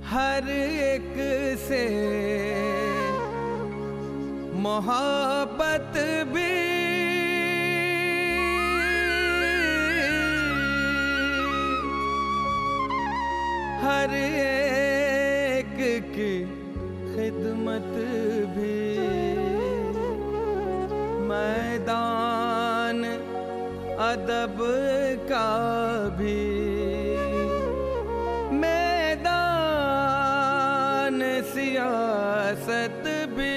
हर एक से मोहब्बत भी हर एक की खिदमत भी मैदान अदब का भी मैदान सियासत भी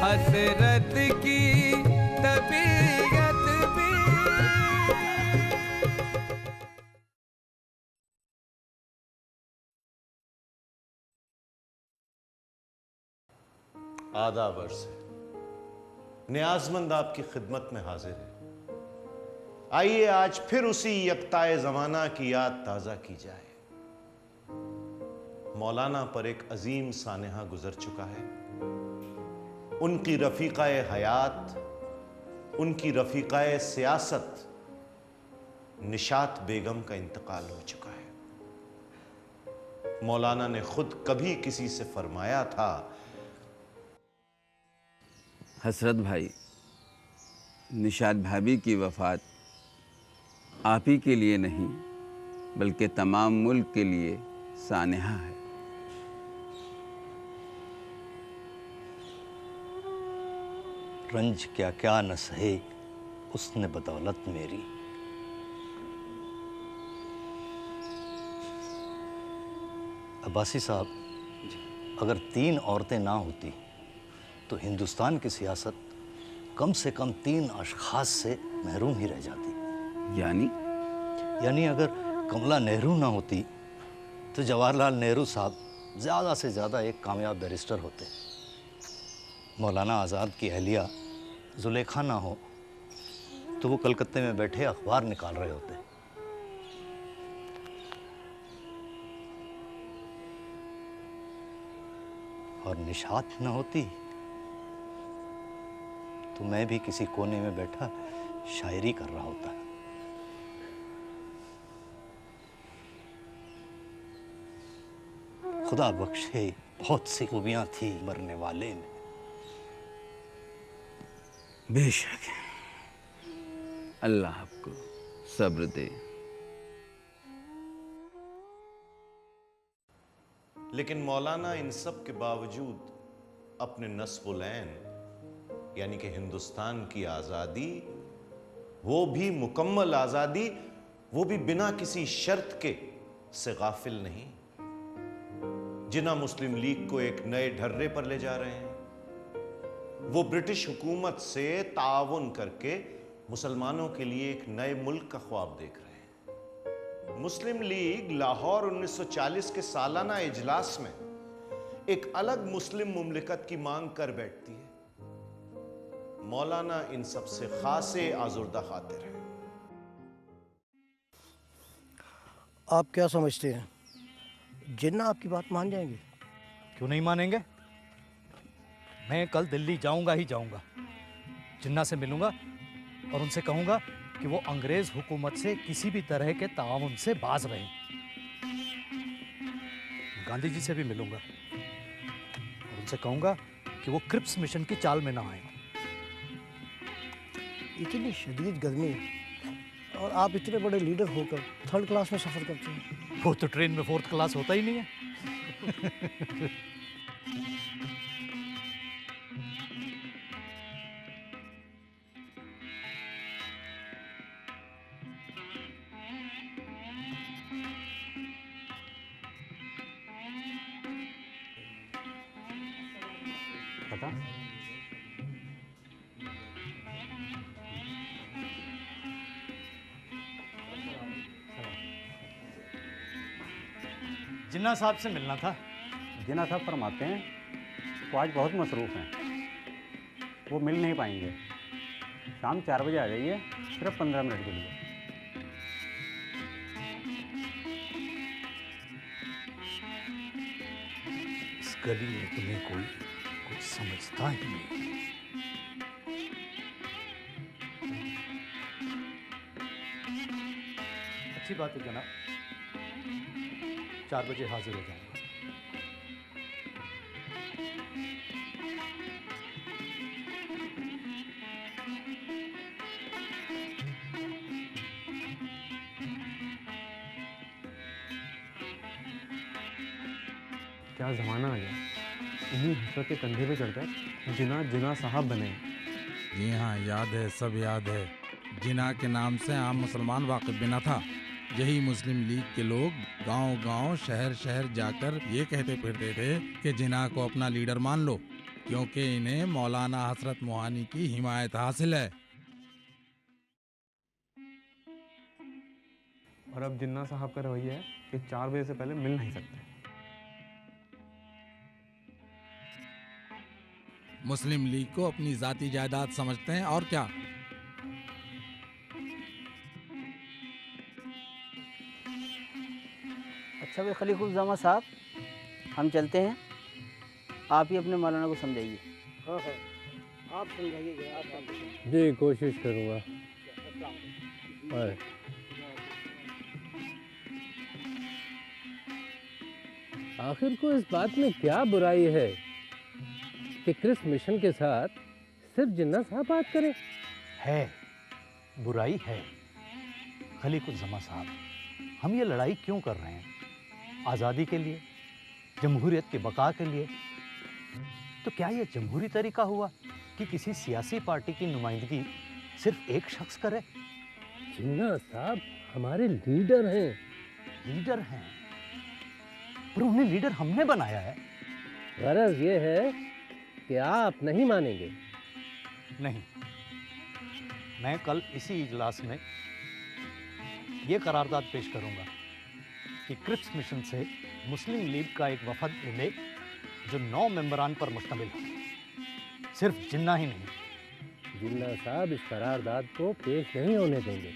हसरत की तबीयत भी। आदाब अर्ज़ है, नियाज़मंद आपकी खिदमत में हाजिर है। आइए आज फिर उसी यकताए ज़माना की याद ताज़ा की जाए। मौलाना पर एक अजीम सानेहा गुजर चुका है। उनकी रफ़ीक़ाए हयात, उनकी रफ़ीक़ाए सियासत निशात बेगम का इंतकाल हो चुका है। मौलाना ने खुद कभी किसी से फरमाया था, हसरत भाई, निशात भाभी की वफ़ात आप ही के लिए नहीं बल्कि तमाम मुल्क के लिए सानेहा है। रंज क्या क्या न सहे उसने बदौलत मेरी। अब्बासी साहब, अगर 3 औरतें ना होती तो हिंदुस्तान की सियासत कम से कम 3 अशख़ास से महरूम ही रह जाती। यानी अगर कमला नेहरू ना होती तो जवाहरलाल नेहरू साहब ज़्यादा से ज़्यादा एक कामयाब बैरिस्टर होते। मौलाना आज़ाद की अहलिया जुलेखा ना हो तो वो कलकत्ते में बैठे अखबार निकाल रहे होते। और निशात न होती तो मैं भी किसी कोने में बैठा शायरी कर रहा होता। खुदा बख्शे बहुत सी खूबियां थी मरने वाले में। बेशक अल्लाह आपको सब्र दे। लेकिन मौलाना इन सब के बावजूद अपने नस्ब-उल-ऐन यानी कि हिंदुस्तान की आज़ादी, वो भी मुकम्मल आज़ादी, वो भी बिना किसी शर्त के से गाफिल नहीं। जिन्ना मुस्लिम लीग को एक नए ढर्रे पर ले जा रहे हैं, वो ब्रिटिश हुकूमत से ताउन करके मुसलमानों के लिए एक नए मुल्क का ख्वाब देख रहे हैं। मुस्लिम लीग लाहौर 1940 के सालाना इजलास में एक अलग मुस्लिम मुमलिकत की मांग कर बैठती है। मौलाना इन सबसे खासे आजुर्दा खातिर है। आप क्या समझते हैं, जिन्ना आपकी बात मान जाएंगे? क्यों नहीं मानेंगे? मैं कल दिल्ली जाऊंगा ही जाऊंगा, जिन्ना से मिलूंगा और उनसे कहूंगा कि वो अंग्रेज हुकूमत से किसी भी तरह के ताउन से बाज रहें। गांधी जी से भी मिलूंगा और उनसे कहूंगा कि वो क्रिप्स मिशन की चाल में ना आए। इतनी शदीद गर्मी और आप इतने बड़े लीडर होकर 3rd क्लास में सफ़र करते हैं। वो तो ट्रेन में 4th क्लास होता ही नहीं है। पता जिन्ना साहब से मिलना था। जिन्ना साहब फरमाते हैं वो आज बहुत मसरूफ़ हैं, वो मिल नहीं पाएंगे। शाम 4 बजे आ जाइए, सिर्फ 15 मिनट के लिए। इस गली में तुम्हें कोई कुछ समझता ही नहीं। अच्छी बात है जनाब, 4 बजे हाजिर हो जाऊंगा। क्या ज़माना आ गया, इन्हीं हसरत के कंधे पे चढ़कर जिना जिना साहब बने। जी हाँ, याद है, सब याद है। जिना के नाम से आम मुसलमान वाकिफ भी न था। यही मुस्लिम लीग के लोग गांव-गांव, शहर-शहर जाकर ये कहते फिरते थे कि जिना को अपना लीडर मान लो, क्योंकि इन्हें मौलाना हसरत मोहानी की हिमायत हासिल है। और अब जिन्ना साहब का रवैया है कि 4 बजे से पहले मिल नहीं सकते। मुस्लिम लीग को अपनी जाती जायदाद समझते हैं और क्या। अच्छा भाई खलीकुज़्ज़मा साहब, हम चलते हैं, आप ही अपने मौलाना को समझाइए। हाँ हाँ, आप समझाइएगा, आप समझाइए। जी कोशिश करूँगा। आखिर को इस बात में क्या बुराई है कि क्रिस मिशन के साथ सिर्फ जिन्ना साहब बात करें? है, बुराई है। खलीकुज़्ज़मा साहब, हम ये लड़ाई क्यों कर रहे हैं? आज़ादी के लिए, जमहूरियत के बका के लिए। तो क्या ये जमहूरी तरीका हुआ कि किसी सियासी पार्टी की नुमाइंदगी सिर्फ एक शख्स करे? जिन्ना साहब हमारे लीडर हैं। लीडर हैं, पर उन्हें लीडर हमने बनाया है। गरज ये है कि आप नहीं मानेंगे। नहीं, मैं कल इसी इजलास में ये करारदाद पेश करूंगा कि क्रिप्स मिशन से मुस्लिम लीग का एक वफद मिले जो 9 मेंबरान पर मुश्तमिल हो, सिर्फ जिन्ना ही नहीं। जिन्ना साहब इस करारदाद को पेश नहीं होने देंगे।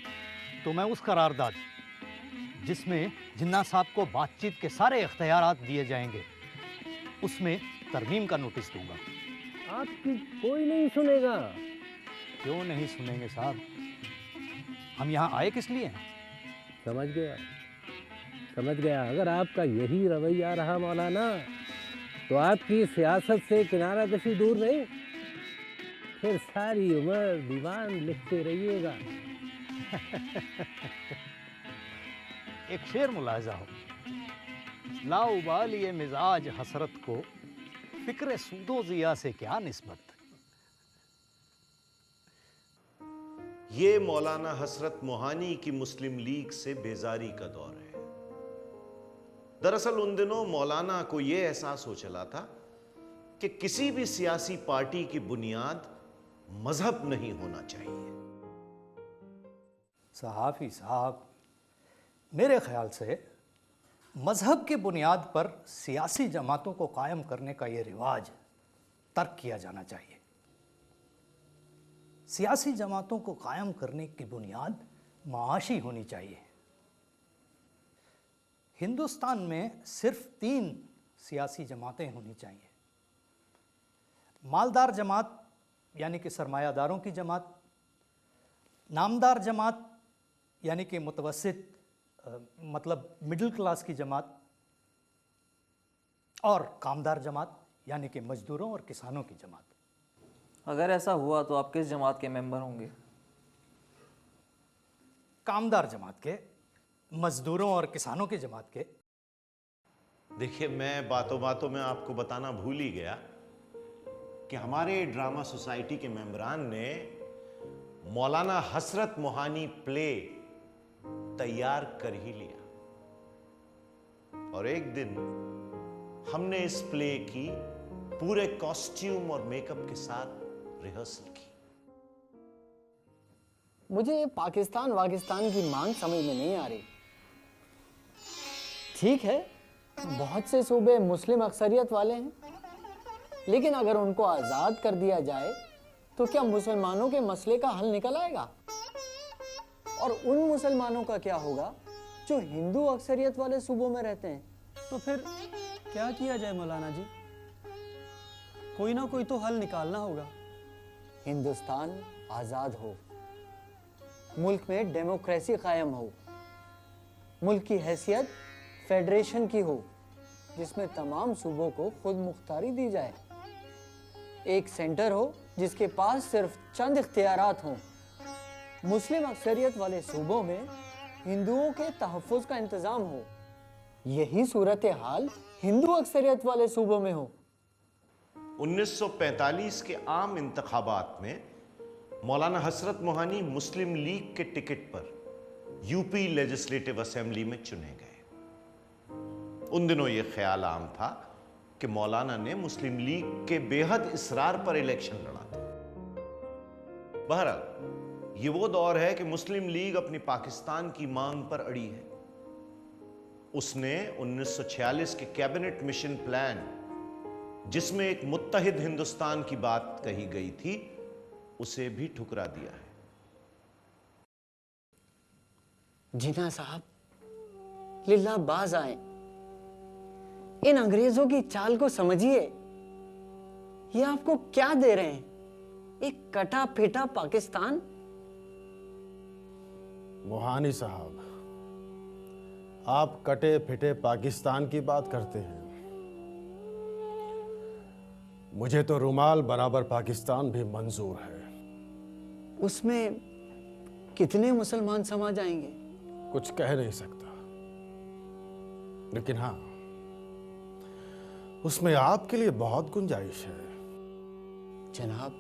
तो मैं उस करारदाद जिसमें जिन्ना साहब को बातचीत के सारे इख्तियारात दिए जाएंगे, उसमें तरमीम का नोटिस दूंगा। आपकी कोई नहीं सुनेगा। क्यों नहीं सुनेंगे साहब? हम यहाँ आए किस लिए हैं? समझ गया, समझ गया। अगर आपका यही रवैया रहा मौलाना, तो आपकी सियासत से किनारा कशी दूर नहीं, फिर सारी उम्र दीवान लिखते रहिएगा। एक शेर मुलाजा हो, लाउबाली मिजाज हसरत को फिक्र सूदो जिया से क्या निस्बत। ये मौलाना हसरत मोहानी की मुस्लिम लीग से बेजारी का दौर है। दरअसल उन दिनों मौलाना को यह एहसास हो चला था कि किसी भी सियासी पार्टी की बुनियाद मजहब नहीं होना चाहिए। सहाफ़ी साहब, मेरे ख्याल से मजहब की बुनियाद पर सियासी जमातों को कायम करने का ये रिवाज तर्क किया जाना चाहिए। सियासी जमातों को कायम करने की बुनियाद माशी होनी चाहिए। हिंदुस्तान में सिर्फ 3 सियासी जमातें होनी चाहिए। मालदार जमात यानी कि सरमायादारों की जमात, नामदार जमात यानी कि मुतवस्सित मतलब मिडिल क्लास की जमात, और कामदार जमात यानी कि मजदूरों और किसानों की जमात। अगर ऐसा हुआ तो आप किस जमात के मेंबर होंगे? कामदार जमात के, मजदूरों और किसानों की जमात के। देखिए, मैं बातों बातों में आपको बताना भूल ही गया कि हमारे ड्रामा सोसाइटी के मेंबरान ने मौलाना हसरत मोहानी प्ले तैयार कर ही लिया, और एक दिन हमने इस प्ले की पूरे कॉस्ट्यूम और मेकअप के साथ रिहर्सल की। मुझे पाकिस्तान वाकिस्तान की मांग समझ में नहीं आ रही। ठीक है, बहुत से सूबे मुस्लिम अक्सरियत वाले हैं, लेकिन अगर उनको आज़ाद कर दिया जाए तो क्या मुसलमानों के मसले का हल निकल आएगा? और उन मुसलमानों का क्या होगा जो हिंदू अक्सरियत वाले सूबों में रहते हैं? तो फिर क्या किया जाए मौलाना जी? कोई ना कोई तो हल निकालना होगा। हिंदुस्तान आजाद हो, मुल्क में डेमोक्रेसी कायम हो, मुल्क की हैसियत फेडरेशन की हो, जिसमें तमाम सूबों को खुद मुख्तारी दी जाए, एक सेंटर हो जिसके पास सिर्फ चंद इख्तियारात हों, मुस्लिम अक्सरियत वाले सूबों में हिंदुओं के तहफ़्फ़ुज़ का इंतज़ाम हो। यही सूरत हाल हिंदू अक्सरियत वाले सूबों में हो। 1945 के आम इंतखाबात में मौलाना हसरत मोहानी मुस्लिम लीग के टिकट पर यूपी लेजिस्लेटिव असेंबली में चुने गए। उन दिनों यह ख्याल आम था कि मौलाना ने मुस्लिम लीग के बेहद इसरार पर इलेक्शन लड़ा था। बहरहाल ये वो दौर है कि मुस्लिम लीग अपनी पाकिस्तान की मांग पर अड़ी है। उसने 1946 के कैबिनेट मिशन प्लान, जिसमें एक मुत्तहिद हिंदुस्तान की बात कही गई थी, उसे भी ठुकरा दिया है। जिन्ना साहब, लिल्लाह बाज आए, इन अंग्रेजों की चाल को समझिए। ये आपको क्या दे रहे हैं? एक कटा पिटा पाकिस्तान। मोहानी साहब, आप कटे फिटे पाकिस्तान की बात करते हैं। मुझे तो रुमाल बराबर पाकिस्तान भी मंजूर है। उसमें कितने मुसलमान समा जाएंगे? कुछ कह नहीं सकता, लेकिन हाँ, उसमें आपके लिए बहुत गुंजाइश है। जनाब,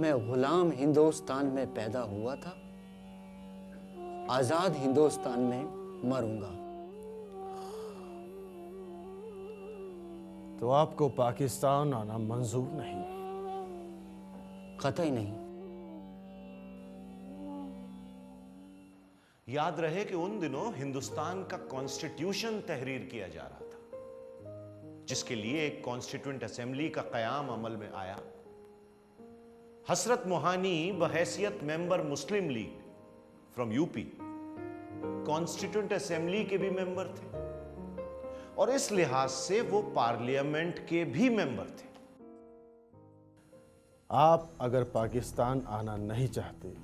मैं गुलाम हिंदुस्तान में पैदा हुआ था, आजाद हिंदुस्तान में मरूंगा। तो आपको पाकिस्तान आना मंजूर नहीं? कतई नहीं। याद रहे कि उन दिनों हिंदुस्तान का कॉन्स्टिट्यूशन तहरीर किया जा रहा था, जिसके लिए एक कॉन्स्टिट्यूएंट असेंबली का कयाम अमल में आया। हसरत मोहानी बहैसियत member Muslim League from UP constituent assembly के भी मेंबर थे, और इस लिहाज से वो पार्लियामेंट के भी मेंबर थे। आप अगर पाकिस्तान आना नहीं चाहते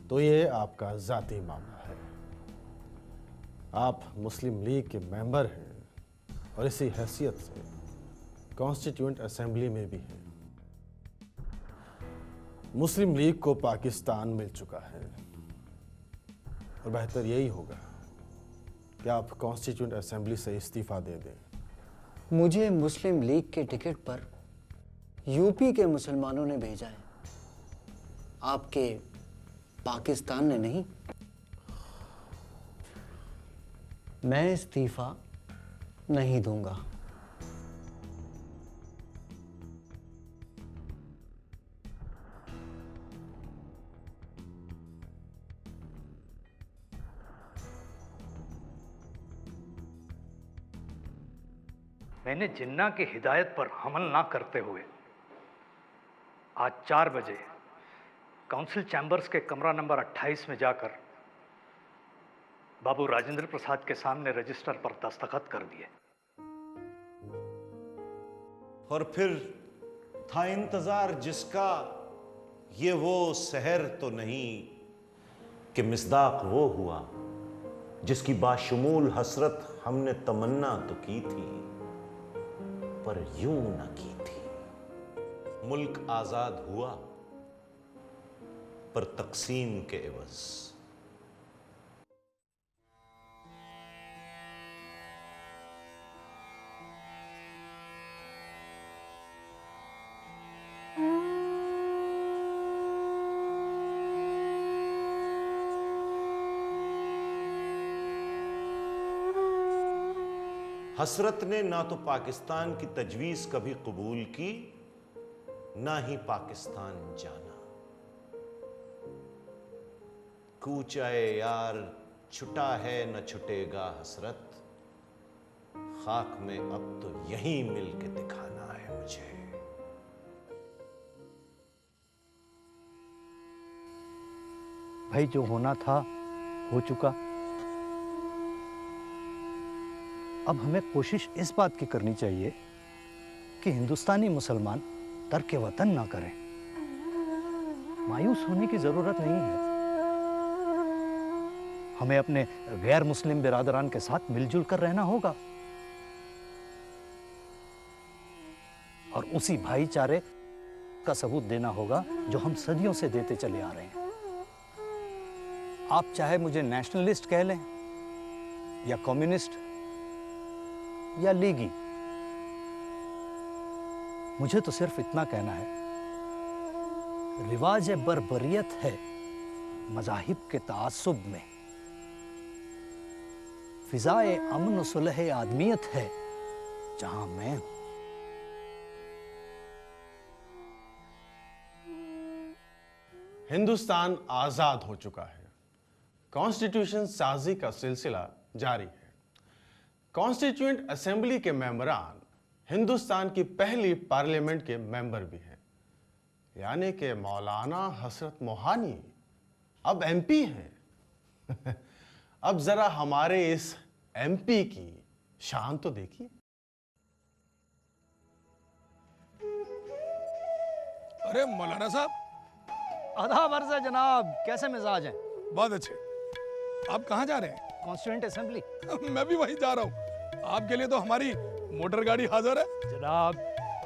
तो ये आपका जाती मामला है। आप मुस्लिम लीग के मेंबर हैं और इसी हैसियत से कॉन्स्टिट्यूएंट असेंबली में भी हैं। मुस्लिम लीग को पाकिस्तान मिल चुका है और बेहतर यही होगा कि आप कॉन्स्टिट्यूएंट असेंबली से इस्तीफा दे दें। मुझे मुस्लिम लीग के टिकट पर यूपी के मुसलमानों ने भेजा है, आपके पाकिस्तान ने नहीं। मैं इस्तीफा नहीं दूंगा। मैंने जिन्ना की हिदायत पर हमल ना करते हुए आज 4 बजे काउंसिल चैम्बर्स के कमरा नंबर 28 में जाकर बाबू राजेंद्र प्रसाद के सामने रजिस्टर पर दस्तखत कर दिए। और फिर था इंतजार जिसका, ये वो सहर तो नहीं कि मिस्दाक वो हुआ जिसकी बाशुमूल हसरत हमने तमन्ना तो की थी पर यूं न की थी। मुल्क आजाद हुआ पर तकसीम के एवज। हसरत ने ना तो पाकिस्तान की तजवीज़ कभी कबूल की, ना ही पाकिस्तान जाना। कूचाए यार छुटा है न छुटेगा हसरत, खाक में अब तो यहीं मिल के दिखाना है मुझे। भाई जो होना था हो चुका। अब हमें कोशिश इस बात की करनी चाहिए कि हिंदुस्तानी मुसलमान तर्क वतन ना करें। मायूस होने की जरूरत नहीं है। हमें अपने गैर मुस्लिम बिरादरान के साथ मिलजुल कर रहना होगा और उसी भाईचारे का सबूत देना होगा जो हम सदियों से देते चले आ रहे हैं। आप चाहे मुझे नेशनलिस्ट कह लें या कम्युनिस्ट या लीगी, मुझे तो सिर्फ इतना कहना है, रिवाज बर्बरियत है मजाहिब के तासुब में, फिजाए अमन सुलह आदमियत है जहां मैं हूं। हिंदुस्तान आजाद हो चुका है। कॉन्स्टिट्यूशन साजी का सिलसिला जारी है। कॉन्स्टिट्यूएंट असेंबली के मेंबरान हिंदुस्तान की पहली पार्लियामेंट के मेंबर भी हैं, यानी कि मौलाना हसरत मोहानी अब एमपी हैं। अब जरा हमारे इस एमपी की शान तो देखिए। अरे मौलाना साहब, आदाब अर्ज़ है जनाब, कैसे मिजाज हैं? बहुत अच्छे। आप कहाँ जा रहे हैं? Constituent assembly. मैं भी वहीं जा रहा हूँ। आपके लिए तो हमारी मोटर गाड़ी हाजिर है। जनाब,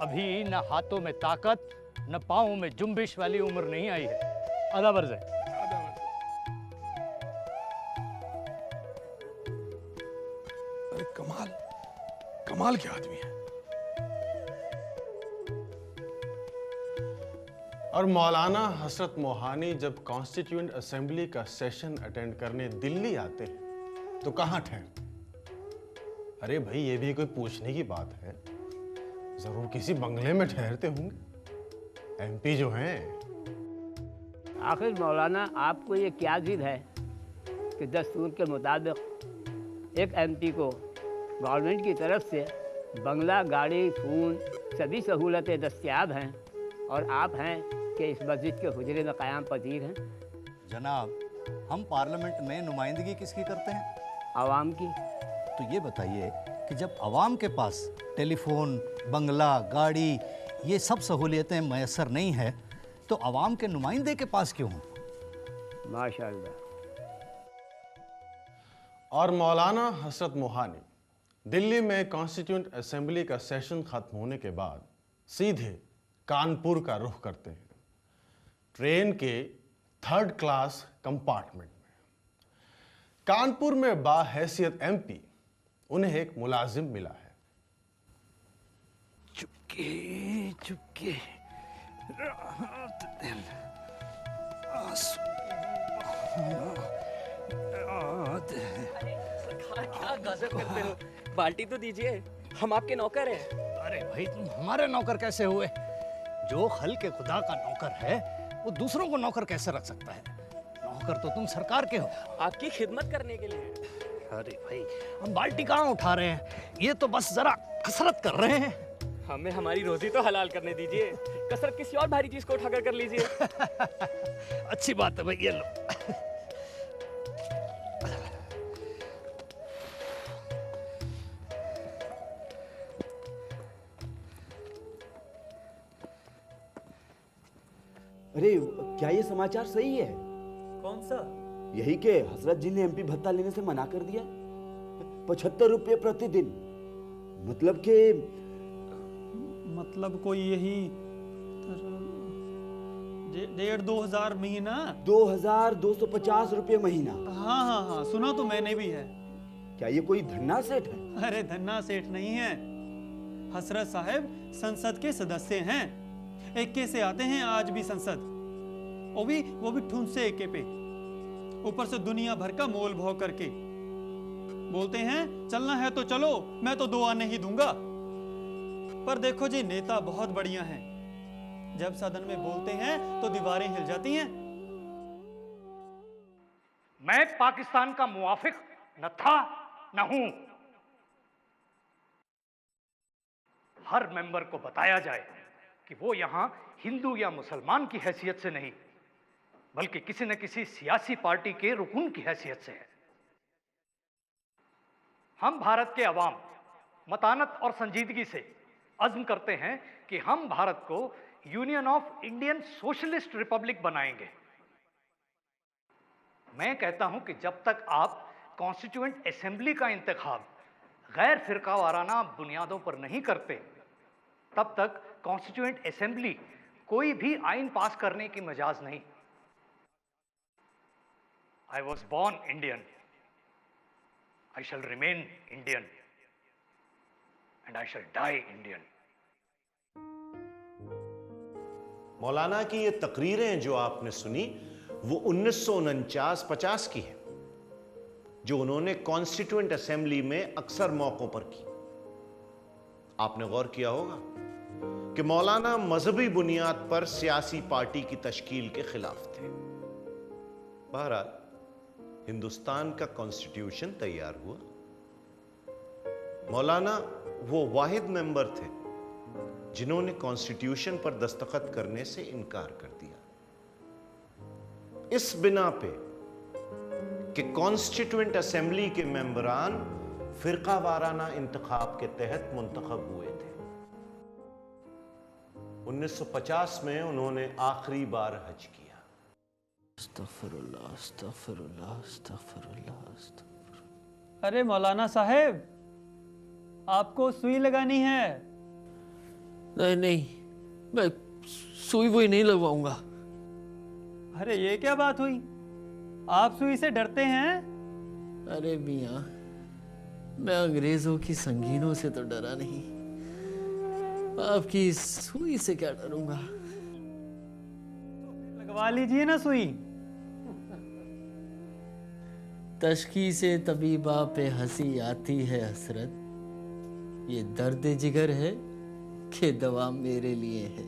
अभी न हाथों में ताकत न पाँव में जुम्बिश वाली उम्र नहीं आई है। आदाब अर्ज़ है। अरे कमाल, कमाल के आदमी है। और मौलाना हसरत मोहानी जब कॉन्स्टिट्यूएंट असेंबली का सेशन अटेंड करने दिल्ली आते हैं तो कहाँ ठहरते? अरे भाई, ये भी कोई पूछने की बात है? जरूर किसी बंगले में ठहरते होंगे। एमपी जो हैं। आखिर मौलाना, आपको ये क्या जिद है कि दस्तूर के मुताबिक एक एमपी को गवर्नमेंट की तरफ से बंगला, गाड़ी, फ़ोन सभी सहूलतें दस्तयाब हैं और आप हैं कि इस मस्जिद के हुजरे में क़याम पजीर हैं? जनाब, हम पार्लियामेंट में नुमाइंदगी किसकी करते हैं? आवाम की। तो ये बताइए कि जब आवाम के पास टेलीफोन, बंगला, गाड़ी ये सब सहूलियतें मैसर नहीं है तो आवाम के नुमाइंदे के पास क्यों हों? माशाअल्लाह। और मौलाना हसरत मोहानी दिल्ली में कॉन्स्टिट्यूएंट असेंबली का सेशन खत्म होने के बाद सीधे कानपुर का रुख करते हैं, ट्रेन के 3rd क्लास कंपार्टमेंट में। कानपुर में बाहैसियत एमपी उन्हें एक मुलाजिम मिला है। चुपके चुपके राहत दिल आंसू याद है। क्या गजब करते हो, बाल्टी तो दीजिए, हम आपके नौकर हैं। अरे भाई, तुम हमारे नौकर कैसे हुए? जो खल के खुदा का नौकर है वो दूसरों को नौकर कैसे रख सकता है? नौकर तो तुम सरकार के हो। आपकी खिदमत करने के लिए। अरे भाई, हम बाल्टी कहाँ उठा रहे हैं, ये तो बस जरा कसरत कर रहे हैं। हमें हमारी रोजी तो हलाल करने दीजिए, कसरत किसी और भारी चीज को उठाकर कर लीजिए। अच्छी बात है भाई, ये लो। अरे क्या ये समाचार सही है? कौन सा? यही के हजरत जी ने एमपी भत्ता लेने से मना कर दिया। 75 रुपये प्रतिदिन, मतलब के मतलब कोई यही 1,500 महीना। 2,250 रुपये महीना। हाँ हाँ हाँ, सुना तो मैंने भी है। क्या ये कोई धन्ना सेठ है? अरे धन्ना सेठ नहीं है, हसरत साहब संसद के सदस्य हैं। एके से आते हैं आज भी संसद, वो भी ठूंस से एके पे, ऊपर से दुनिया भर का मोल भाव करके। बोलते हैं चलना है तो चलो, मैं तो 2 आने ही दूंगा। पर देखो जी, नेता बहुत बढ़िया हैं, जब सदन में बोलते हैं तो दीवारें हिल जाती हैं। मैं पाकिस्तान का मुवाफिक न था न हूं। हर मेंबर को बताया जाए कि वो यहां हिंदू या मुसलमान की हैसियत से नहीं, बल्कि किसी न किसी सियासी पार्टी के रुकन की हैसियत से है। हम भारत के अवाम मतानत और संजीदगी से अज़्म करते हैं कि हम भारत को union of Indian socialist Republic बनाएंगे। मैं कहता हूं कि जब तक आप कॉन्स्टिट्यूएंट असेंबली का इंतखाब गैर फिरका वाराना बुनियादों पर नहीं करते, तब तक कॉन्स्टिट्यूएंट असेंबली कोई भी आइन पास करने की मजाज नहीं। I was born Indian. I shall remain Indian. And I shall die Indian. मौलाना की ये तकरीरें जो आपने सुनी वो 1949-50 की है, जो उन्होंने कॉन्स्टिट्यूएंट असेंबली में अक्सर मौकों पर की। आपने गौर किया होगा कि मौलाना मजहबी बुनियाद पर सियासी पार्टी की तश्कील के खिलाफ थे। बहरहाल हिंदुस्तान का कॉन्स्टिट्यूशन तैयार हुआ। मौलाना वो वाहिद मेंबर थे जिन्होंने कॉन्स्टिट्यूशन पर दस्तखत करने से इनकार कर दिया, इस बिना पे कि कॉन्स्टिट्यूएंट असेंबली के मेंबरान फिरका वाराना इंतखाब के तहत मुंतखब हुए थे। 1950 में उन्होंने आखिरी बार हज किया। अस्तगफिरुल्लाह, अस्तगफिरुल्लाह, अस्तगफिरुल्लाह, अस्तगफिरुल्लाह। अरे मौलाना साहेब, आपको सुई लगानी है। नहीं नहीं, मैं सुई वुई नहीं लगवाऊंगा। अरे ये क्या बात हुई, आप सुई से डरते हैं? अरे मियाँ, मैं अंग्रेजों की संगीनों से तो डरा नहीं, आपकी सुई से क्या डरूंगा। लगवा लीजिए ना सुई। तशखी से तबीबा पे हंसी आती है हसरत, ये दर्द जिगर है कि दवा मेरे लिए है।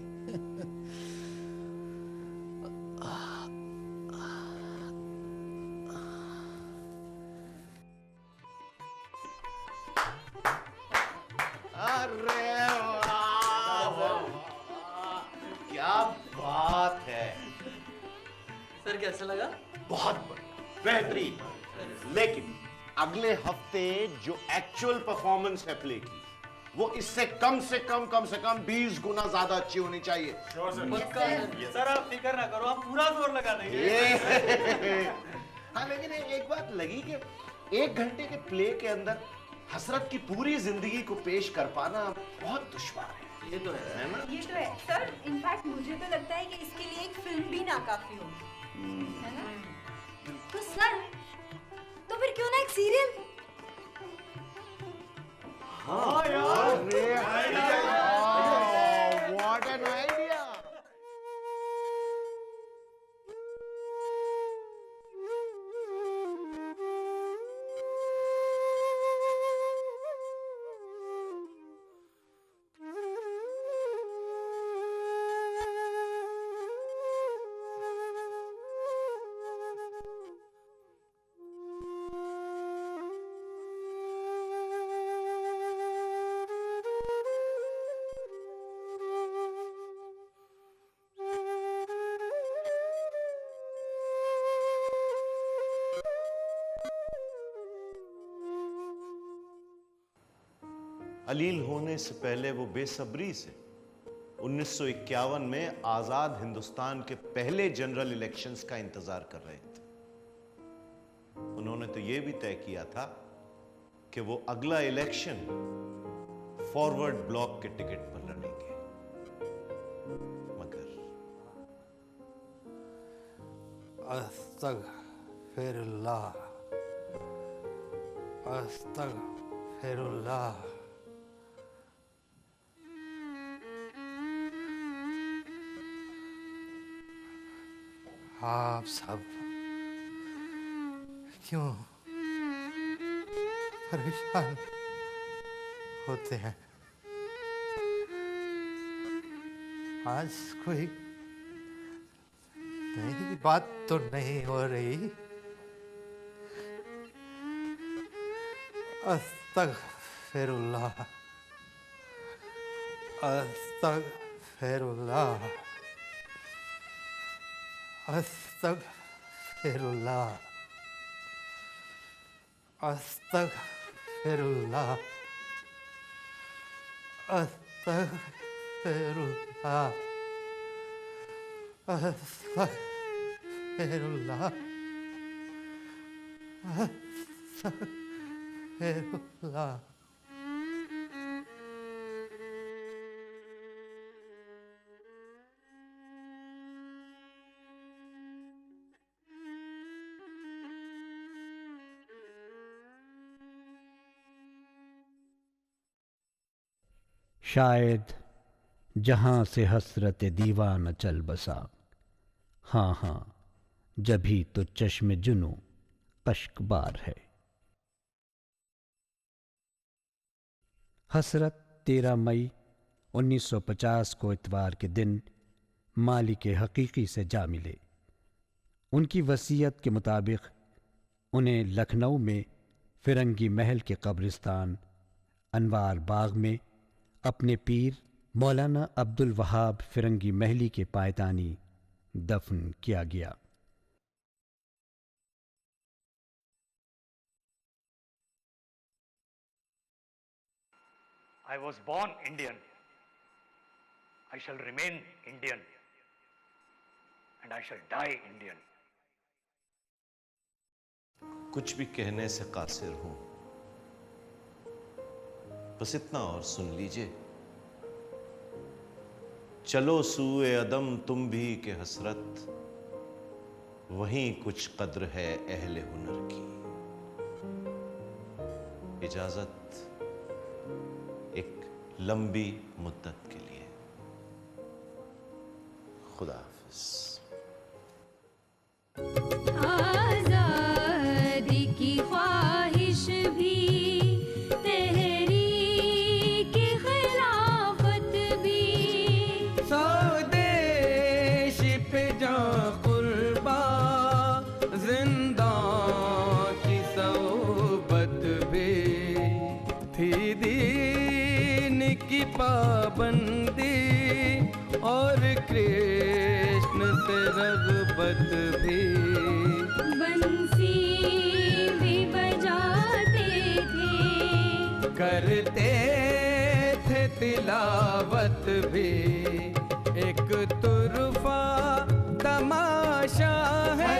अरे वाह, क्या बात है। सर कैसा लगा? बहुत बढ़िया, बेहतरीन। लेकिन अगले हफ्ते जो एक्चुअल परफॉर्मेंस है प्ले की, वो इससे कम से कम 20 गुना ज्यादा अच्छी होनी चाहिए। सर आप फिक्र ना करो, हम पूरा जोर लगा देंगे। हाँ, लेकिन एक बात लगी कि 1 घंटे के प्ले के अंदर हसरत की पूरी जिंदगी को पेश कर पाना बहुत दुश्वार है। ये तो है ना? ये तो है सर। इनफैक्ट मुझे तो लगता है कि इसके लिए एक फिल्म भी नाकाफी होगी, है ना? तो सर, तो फिर क्यों ना एक सीरियल? हाँ यार, व्हाट एन आइडिया। अलील होने से पहले वो बेसब्री से 1951 में आजाद हिंदुस्तान के पहले जनरल इलेक्शंस का इंतजार कर रहे थे। उन्होंने तो ये भी तय किया था कि वो अगला इलेक्शन फॉरवर्ड ब्लॉक के टिकट पर लड़ेंगे, मगर अस्तगफिरुल्लाह, अस्तगफिरुल्लाह। आप सब क्यों परेशान होते हैं? आज कोई नई बात तो नहीं हो रही? अस्तगफिरुल्लाह, अस्तगफिरुल्लाह, अस्तगफिरुल्लाह, अस्तगफिरुल्लाह, अस्तगफिरुल्लाह, अस्तगफिरुल्लाह, अस्तगफिरुल्लाह। शायद जहाँ से हसरत दीवाना चल बसा, हाँ हाँ जभी तो चश्मे जुनू कश्कबार है। हसरत 13 मई 1950 को इतवार के दिन मालिक हकीकी से जा मिले। उनकी वसीयत के मुताबिक उन्हें लखनऊ में फिरंगी महल के कब्रिस्तान अनवार बाग में अपने पीर मौलाना अब्दुल वहाब फिरंगी महली के पायदानी दफन किया गया। I was born Indian. I shall remain Indian. And I shall die Indian. कुछ भी कहने से कासिर हूं, बस इतना और सुन लीजिए। चलो सूए अदम तुम भी के हसरत, वहीं कुछ कद्र है अहले हुनर की। इजाजत एक लंबी मुद्दत के लिए। खुदा हाफिज। आजादी की ख्वाहिश भी, तहरीक की खिलाफत भी, स्वदेश पे जां कुर्बा, जिंदा की सोबत भी थी। दीन की पाबंदी और कृष्ण से रग़बत भी। बंसी भी बजाते थे, करते थे तिलावत भी। एक तुरफा तमाशा है